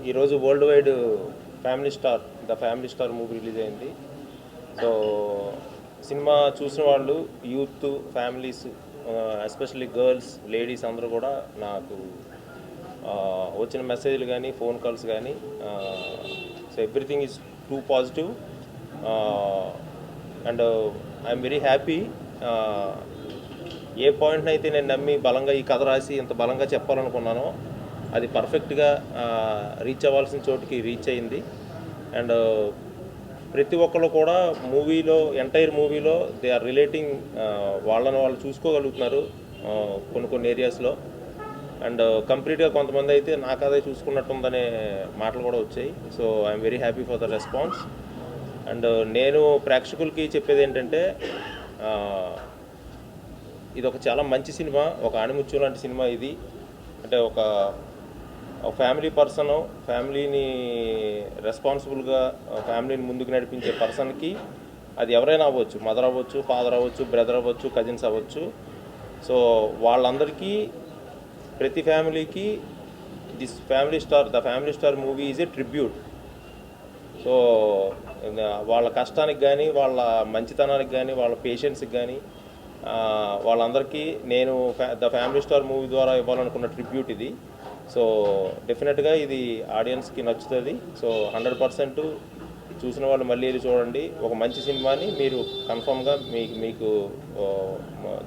ఈరోజు world wide the family star movie release అయింది. So సినిమా చూసిన వాళ్ళు youth families especially girls ladies అందరూ కూడా నాకు వచ్చిన మెసేజ్లు కానీ ఫోన్ కాల్స్ కానీ so everything is too positive and I'm very happy. ఏ పాయింట్ని అయితే నేను నమ్మి బలంగా ఈ కథ రాసి ఇంత బలంగా చెప్పాలనుకున్నానో అది పర్ఫెక్ట్గా రీచ్ అవ్వాల్సిన చోటుకి రీచ్ అయింది. అండ్ ప్రతి ఒక్కళ్ళు కూడా ఎంటైర్ మూవీలో దే ఆర్ రిలేటింగ్, వాళ్ళని వాళ్ళు చూసుకోగలుగుతున్నారు కొన్ని ఏరియాస్లో. అండ్ కంప్లీట్గా కొంతమంది అయితే నాకు అదే చూసుకున్నట్టుందనే మాటలు కూడా వచ్చాయి. So I'm very happy for the response. And నేను ప్రేక్షకులకి చెప్పేది ఏంటంటే, ఇది ఒక చాలా మంచి సినిమా, ఒక ఆణిముత్యం లాంటి సినిమా ఇది. అంటే ఒక ఫ్యామిలీ పర్సన్, ఫ్యామిలీని రెస్పాన్సిబుల్గా ఫ్యామిలీని ముందుకు నడిపించే పర్సన్కి అది ఎవరైనా అవ్వచ్చు, మదర్ అవ్వచ్చు, ఫాదర్ అవ్వచ్చు, బ్రదర్ అవ్వచ్చు, కజిన్స్ అవ్వచ్చు. సో వాళ్ళందరికీ, ప్రతి ఫ్యామిలీకి the family star movie is a tribute. So వాళ్ళ కష్టానికి కానీ, వాళ్ళ మంచితనానికి కానీ, వాళ్ళ పేషెన్స్కి కానీ, వాళ్ళందరికీ నేను ద ఫ్యామిలీ స్టార్ మూవీ ద్వారా ఇవ్వాలనుకున్న ట్రిబ్యూట్ ఇది. సో డెఫినెట్గా ఇది ఆడియన్స్కి నచ్చుతుంది. సో 100% చూసిన వాళ్ళు మళ్ళీ వెళ్ళి చూడండి. ఒక మంచి సినిమాని మీరు కన్ఫామ్గా మీకు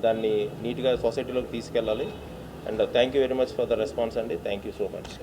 దాన్ని నీట్గా సొసైటీలోకి తీసుకెళ్ళాలి. And thank you very much for the response అండి. Thank you so much.